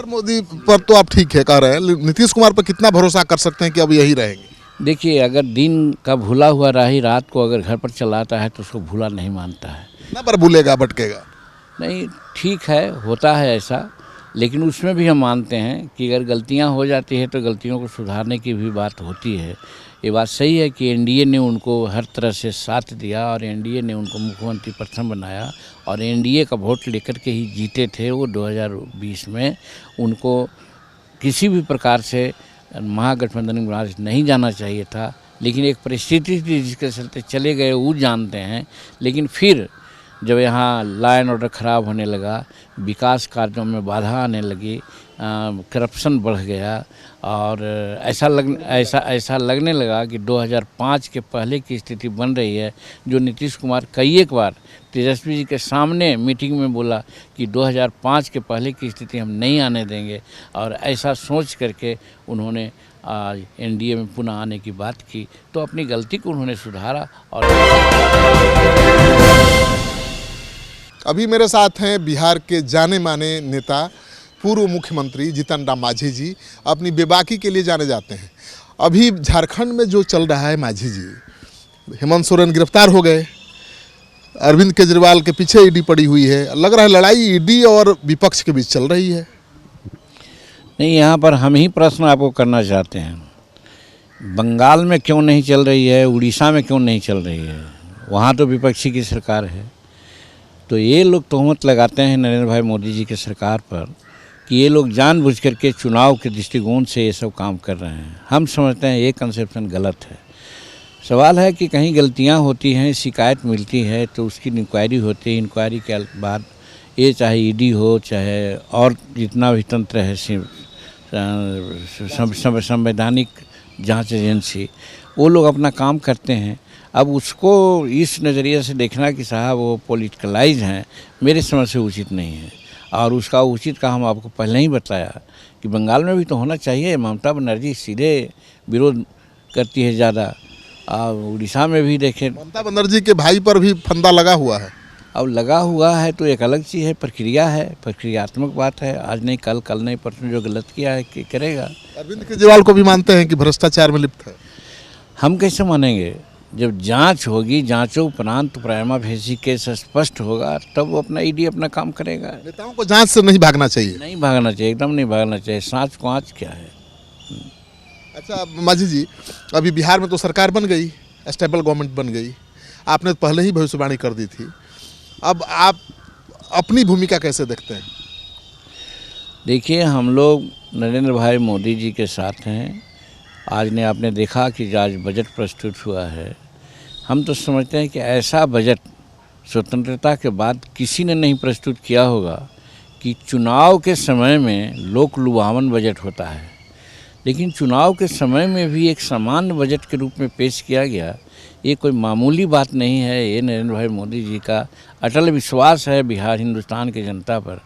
मोदी पर तो आप ठीक है कह रहे हैं, नीतीश कुमार पर कितना भरोसा कर सकते हैं कि अब यही रहेंगे? देखिए, अगर दिन का भूला हुआ राही रात को अगर घर पर चलाता है तो उसको भूला नहीं मानता है। ना पर भूलेगा भटकेगा। नहीं, ठीक है, होता है ऐसा, लेकिन उसमें भी हम मानते हैं कि अगर गलतियां हो जाती है तो गलतियों को सुधारने की भी बात होती है। ये बात सही है कि एनडीए ने उनको हर तरह से साथ दिया और एनडीए ने उनको मुख्यमंत्री प्रथम बनाया और एनडीए का वोट लेकर के ही जीते थे वो 2020 में। उनको किसी भी प्रकार से महागठबंधन के राज नहीं जाना चाहिए था, लेकिन एक परिस्थिति थी जिसके चलते चले गए, वो जानते हैं। लेकिन फिर जब यहाँ लॉ एंड ऑर्डर ख़राब होने लगा, विकास कार्यों में बाधा आने लगी, करप्शन बढ़ गया और ऐसा लगने लगा कि 2005 के पहले की स्थिति बन रही है, जो नीतीश कुमार कई एक बार तेजस्वी जी के सामने मीटिंग में बोला कि 2005 के पहले की स्थिति हम नहीं आने देंगे। और ऐसा सोच करके उन्होंने आज एनडीए में पुनः आने की बात की, तो अपनी गलती को उन्होंने सुधारा। और अभी मेरे साथ हैं बिहार के जाने माने नेता पूर्व मुख्यमंत्री जीतन राम मांझी जी। अपनी बेबाकी के लिए जाने जाते हैं। अभी झारखंड में जो चल रहा है मांझी जी, हेमंत सोरेन गिरफ्तार हो गए, अरविंद केजरीवाल के पीछे ईडी पड़ी हुई है, लग रहा है लड़ाई ईडी और विपक्ष के बीच चल रही है। नहीं, यहाँ पर हम ही प्रश्न आपको करना चाहते हैं, बंगाल में क्यों नहीं चल रही है, उड़ीसा में क्यों नहीं चल रही है? वहाँ तो विपक्षी की सरकार है। तो ये लोग तोहमत लगाते हैं नरेंद्र भाई मोदी जी की सरकार पर कि ये लोग जानबूझ करके चुनाव के दृष्टिकोण से ये सब काम कर रहे हैं। हम समझते हैं ये कंसेप्शन गलत है। सवाल है कि कहीं गलतियां होती हैं, शिकायत मिलती है तो उसकी इंक्वायरी होती है। इंक्वायरी के बाद ये चाहे ईडी हो चाहे और जितना भी तंत्र है संवैधानिक जांच एजेंसी, वो लोग अपना काम करते हैं। अब उसको इस नज़रिए से देखना कि साहब वो पॉलिटिकलाइज हैं, मेरे समझ से उचित नहीं है। और उसका उचित का हम आपको पहले ही बताया कि बंगाल में भी तो होना चाहिए। ममता बनर्जी सीधे विरोध करती है ज़्यादा। उड़ीसा में भी देखें, ममता बनर्जी के भाई पर भी फंदा लगा हुआ है। अब लगा हुआ है तो एक अलग चीज़ है, प्रक्रिया है, प्रक्रियात्मक बात है। आज नहीं कल, कल नहीं परसों जो गलत किया है कि करेगा। अरविंद केजरीवाल को भी मानते हैं कि भ्रष्टाचार में लिप्त है। हम कैसे मानेंगे? जब जांच होगी, जांचों उपरांत प्राइमा फेसी केस स्पष्ट होगा, तब वो अपना ईडी अपना काम करेगा। नेताओं को जांच से नहीं भागना चाहिए। नहीं भागना चाहिए, एकदम नहीं भागना चाहिए। सांच को आँच क्या है? अच्छा मांझी जी, अभी बिहार में तो सरकार बन गई, स्टेबल गवर्नमेंट बन गई, आपने पहले ही भविष्यवाणी कर दी थी। अब आप अपनी भूमिका कैसे देखते हैं? देखिए, हम लोग नरेंद्र भाई मोदी जी के साथ हैं। आज ने आपने देखा कि आज बजट प्रस्तुत हुआ है। हम तो समझते हैं कि ऐसा बजट स्वतंत्रता के बाद किसी ने नहीं प्रस्तुत किया होगा कि चुनाव के समय में लोक लुभावन बजट होता है, लेकिन चुनाव के समय में भी एक सामान्य बजट के रूप में पेश किया गया। ये कोई मामूली बात नहीं है। ये नरेंद्र भाई मोदी जी का अटल विश्वास है बिहार हिंदुस्तान की जनता पर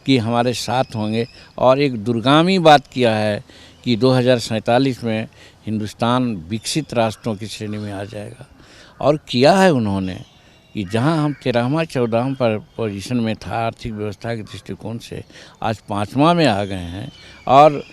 कि हमारे साथ होंगे। और एक दूरगामी बात किया है कि 2047 में हिंदुस्तान विकसित राष्ट्रों की श्रेणी में आ जाएगा। और किया है उन्होंने कि जहां हम 13वां 14वां पर पोजीशन में था आर्थिक व्यवस्था के दृष्टिकोण से, आज 5वां में आ गए हैं और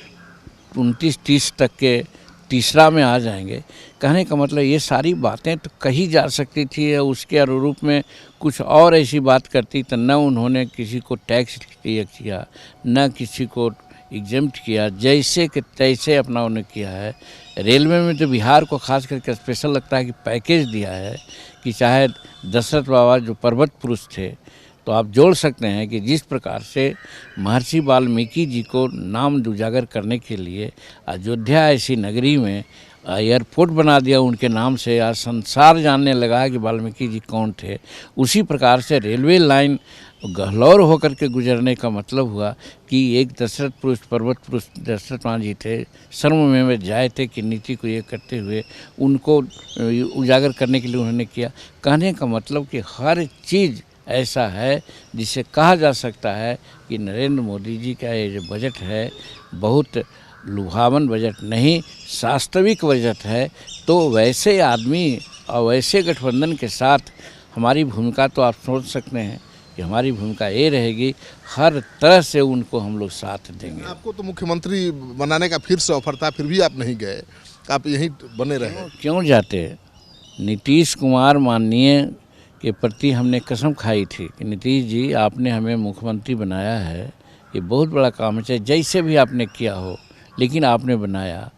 29-30 तक के तीसरा में आ जाएंगे। कहने का मतलब ये सारी बातें तो कही जा सकती थी। उसके अनुरूप में कुछ और ऐसी बात करती तो न उन्होंने किसी को टैक्स किया, न किसी को एग्जेम्प्ट किया, जैसे कि तैसे अपना उन्होंने किया है। रेलवे में तो बिहार को खास करके स्पेशल लगता है कि पैकेज दिया है कि चाहे दशरथ बाबा जो पर्वत पुरुष थे, तो आप जोड़ सकते हैं कि जिस प्रकार से महर्षि वाल्मीकि जी को नाम उजागर करने के लिए अयोध्या ऐसी नगरी में एयरपोर्ट बना दिया उनके नाम से, आज संसार जानने लगा कि वाल्मीकि जी कौन थे। उसी प्रकार से रेलवे लाइन गहलौर होकर के गुजरने का मतलब हुआ कि एक दशरथ पुरुष, पर्वत पुरुष दशरथ मान जी थे, सर्व में जाए थे कि नीति को ये करते हुए उनको उजागर करने के लिए उन्होंने किया। कहने का मतलब कि हर चीज़ ऐसा है जिसे कहा जा सकता है कि नरेंद्र मोदी जी का ये जो बजट है बहुत लुभावन बजट नहीं, वास्तविक बजट है। तो वैसे आदमी और वैसे गठबंधन के साथ हमारी भूमिका तो आप सोच सकते हैं कि हमारी भूमिका ये रहेगी, हर तरह से उनको हम लोग साथ देंगे। आपको तो मुख्यमंत्री बनाने का फिर से ऑफर था, फिर भी आप नहीं गए, आप यहीं बने रहे। क्यों जाते? नीतीश कुमार माननीय के प्रति हमने कसम खाई थी कि नीतीश जी आपने हमें मुख्यमंत्री बनाया है, ये बहुत बड़ा काम है, चाहे जैसे भी आपने किया हो, लेकिन आपने बनाया,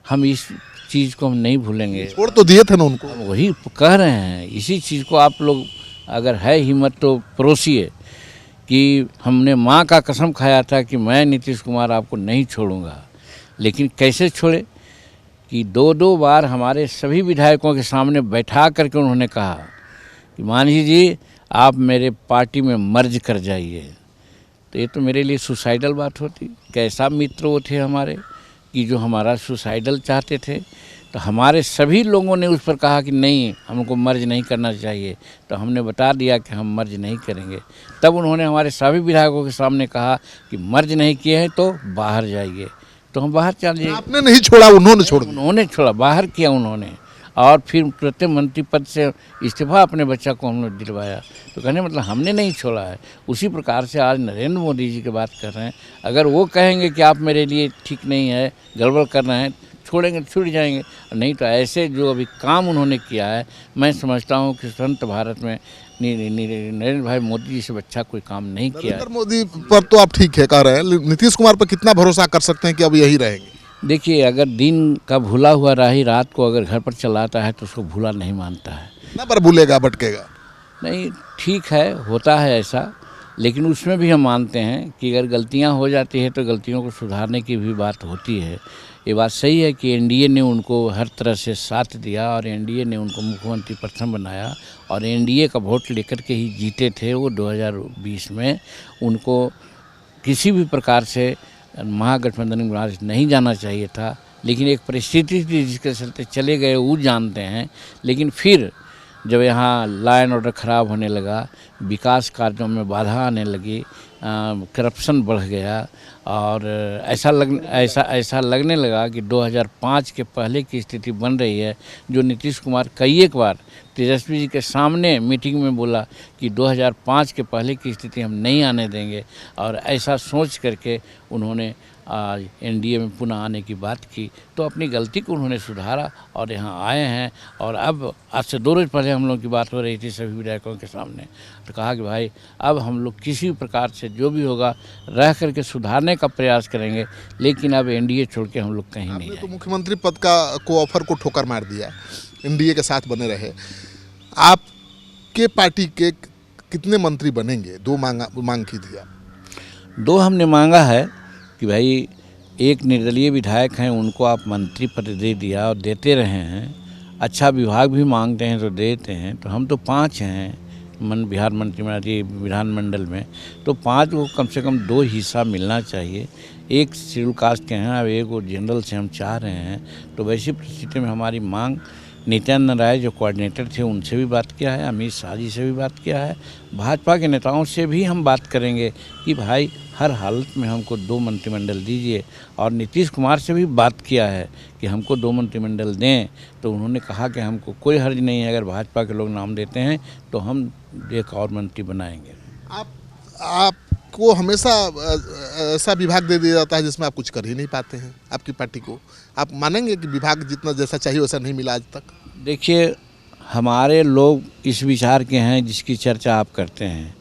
हम इस चीज़ को हम नहीं भूलेंगे। छोड़ तो दिए थे ना उनको। हम वही कह रहे हैं, इसी चीज़ को आप लोग अगर है हिम्मत तो परोसिए कि हमने माँ का कसम खाया था कि मैं नीतीश कुमार आपको नहीं छोड़ूंगा, लेकिन कैसे छोड़े कि दो दो बार हमारे सभी विधायकों के सामने बैठा करके उन्होंने कहा कि मांझी जी आप मेरे पार्टी में मर्ज कर जाइए। तो ये तो मेरे लिए सुसाइडल बात होती। कैसा मित्र वो थे हमारे कि जो हमारा सुसाइडल चाहते थे। तो हमारे सभी लोगों ने उस पर कहा कि नहीं, हमको मर्ज नहीं करना चाहिए। तो हमने बता दिया कि हम मर्ज नहीं करेंगे। तब उन्होंने हमारे सभी विधायकों के सामने कहा कि मर्ज नहीं किए हैं तो बाहर जाइए। तो हम बाहर चले गए। आपने नहीं छोड़ा, उन्होंने छोड़ दिया। उन्होंने छोड़ा, बाहर किया उन्होंने, और फिर तुरंत मंत्री पद से इस्तीफा अपने बच्चा को हमने दिलवाया। तो कहने मतलब हमने नहीं छोड़ा है। उसी प्रकार से आज नरेंद्र मोदी जी की बात कर रहे हैं, अगर वो कहेंगे कि आप मेरे लिए ठीक नहीं है, गड़बड़ कर रहे हैं, छोड़ेंगे छूट जाएंगे। नहीं तो ऐसे जो अभी काम उन्होंने किया है, मैं समझता हूँ कि स्वतंत्र भारत में नरेंद्र भाई मोदी जी से अच्छा कोई काम नहीं किया है। नरेंद्र मोदी पर तो आप ठीक है कह रहे हैं, नीतीश कुमार पर कितना भरोसा कर सकते हैं कि अब यही रहेंगे? देखिए, अगर दिन का भूला हुआ राही रात को अगर घर पर चलाता है तो उसको भूला नहीं मानता है। ना पर भूलेगा, भटकेगा। नहीं, ठीक है, होता है ऐसा, लेकिन उसमें भी हम मानते हैं कि अगर गलतियां हो जाती है तो गलतियों को सुधारने की भी बात होती है। ये बात सही है कि एनडीए ने उनको हर तरह से साथ दिया और एनडीए ने उनको मुख्यमंत्री प्रथम बनाया और एनडीए का वोट लेकर के ही जीते थे वो 2020 में। उनको किसी भी प्रकार से महागठबंधन में नहीं जाना चाहिए था, लेकिन एक परिस्थिति थी जिसके चलते चले गए, वो जानते हैं। लेकिन फिर जब यहाँ लॉ एंड ऑर्डर ख़राब होने लगा, विकास कार्यों में बाधा आने लगी, करप्शन बढ़ गया और ऐसा लगने लगा कि 2005 के पहले की स्थिति बन रही है। जो नीतीश कुमार कई एक बार तेजस्वी जी के सामने मीटिंग में बोला कि 2005 के पहले की स्थिति हम नहीं आने देंगे, और ऐसा सोच करके उन्होंने आज एनडीए में पुनः आने की बात की। तो अपनी गलती को उन्होंने सुधारा और यहाँ आए हैं। और अब आज से 2 रोज़ पहले हम लोग की बात हो रही थी सभी विधायकों के सामने, तो कहा कि भाई अब हम लोग किसी भी प्रकार से जो भी होगा रह करके सुधारने का प्रयास करेंगे, लेकिन अब एनडीए छोड़ के हम लोग कहीं नहीं आपने तो जाएंगे। मुख्यमंत्री पद का को ऑफर को ठोकर मार दिया, एनडीए के साथ बने रहे। आपके पार्टी के कितने मंत्री बनेंगे? 2 मांग की थी आप। 2 हमने मांगा है कि भाई एक निर्दलीय विधायक हैं, उनको आप मंत्री पद दे दिया और देते रहे हैं। अच्छा विभाग भी मांगते हैं तो देते हैं। तो हम तो 5 हैं बिहार मंत्रिमंडल विधानमंडल में, तो 5 को कम से कम 2 हिस्सा मिलना चाहिए। एक शेड्यूल कास्ट के हैं, अब एक वो जनरल से हम चाह रहे हैं। तो वैसी परिस्थिति में हमारी मांग नित्यानंद राय जो कोऑर्डिनेटर थे उनसे भी बात किया है, अमित शाह जी से भी बात किया है, भाजपा के नेताओं से भी हम बात करेंगे कि भाई हर हालत में हमको 2 मंत्रिमंडल दीजिए। और नीतीश कुमार से भी बात किया है कि हमको 2 मंत्रिमंडल दें। तो उन्होंने कहा कि हमको कोई हर्ज नहीं है, अगर भाजपा के लोग नाम देते हैं तो हम एक और मंत्री बनाएंगे। आपको हमेशा ऐसा विभाग दे दिया जाता है जिसमें आप कुछ कर ही नहीं पाते हैं। आपकी पार्टी को आप मानेंगे कि विभाग जितना जैसा चाहिए वैसा नहीं मिला आज तक? देखिए, हमारे लोग इस विचार के हैं जिसकी चर्चा आप करते हैं।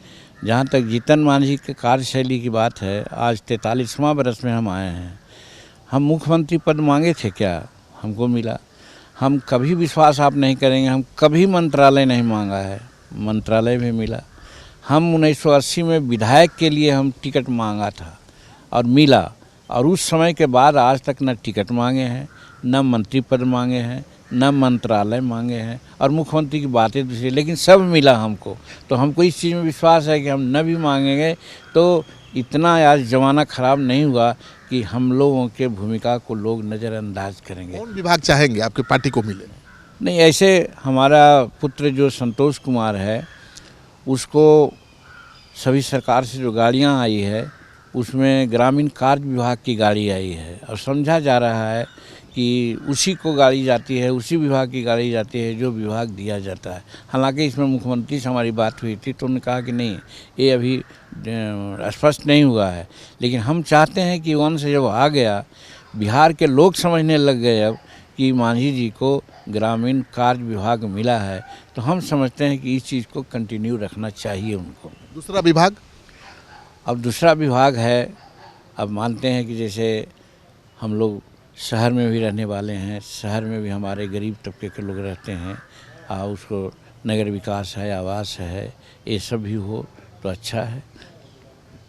जहाँ तक जीतन मांझी के कार्यशैली की बात है, आज 43वां बरस में हम आए हैं। हम मुख्यमंत्री पद मांगे थे क्या? हमको मिला। हम कभी विश्वास आप नहीं करेंगे, हम कभी मंत्रालय नहीं मांगा है, मंत्रालय भी मिला। हम 1980 में विधायक के लिए हम टिकट मांगा था और मिला, और उस समय के बाद आज तक न टिकट मांगे हैं, न मंत्री पद मांगे हैं, न मंत्रालय मांगे हैं, और मुख्यमंत्री की बातें दूसरी, लेकिन सब मिला हमको। तो हमको इस चीज़ में विश्वास है कि हम न भी मांगेंगे तो इतना आज ज़माना ख़राब नहीं हुआ कि हम लोगों के भूमिका को लोग नज़रअंदाज करेंगे। कौन विभाग चाहेंगे आपकी पार्टी को मिले? नहीं, ऐसे हमारा पुत्र जो संतोष कुमार है, उसको सभी सरकार से जो गाड़ियाँ आई है उसमें ग्रामीण कार्य विभाग की गाड़ी आई है और समझा जा रहा है कि उसी को गाड़ी जाती है, उसी विभाग की गाड़ी जाती है जो विभाग दिया जाता है। हालांकि इसमें मुख्यमंत्री से हमारी बात हुई थी तो उन्होंने कहा कि नहीं, ये अभी स्पष्ट नहीं हुआ है, लेकिन हम चाहते हैं कि वन से जब आ गया, बिहार के लोग समझने लग गए अब कि मांझी जी को ग्रामीण कार्य विभाग मिला है, तो हम समझते हैं कि इस चीज़ को कंटिन्यू रखना चाहिए उनको। दूसरा विभाग? अब दूसरा विभाग है, अब मानते हैं कि जैसे हम लोग शहर में भी रहने वाले हैं, शहर में भी हमारे गरीब तबके के लोग रहते हैं, उसको नगर विकास है, आवास है, ये सब भी हो तो अच्छा है।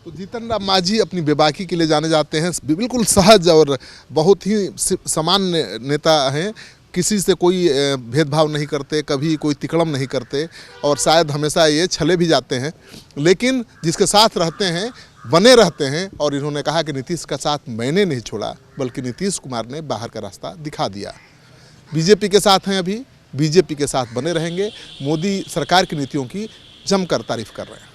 तो जीतन राम मांझी अपनी बेबाकी के लिए जाने जाते हैं, बिल्कुल सहज और बहुत ही सामान्य नेता हैं, किसी से कोई भेदभाव नहीं करते, कभी कोई तिकड़म नहीं करते और शायद हमेशा ये छले भी जाते हैं, लेकिन जिसके साथ रहते हैं बने रहते हैं। और इन्होंने कहा कि नीतीश का साथ मैंने नहीं छोड़ा, बल्कि नीतीश कुमार ने बाहर का रास्ता दिखा दिया। बीजेपी के साथ हैं, अभी बीजेपी के साथ बने रहेंगे, मोदी सरकार की नीतियों की जमकर तारीफ कर रहे हैं।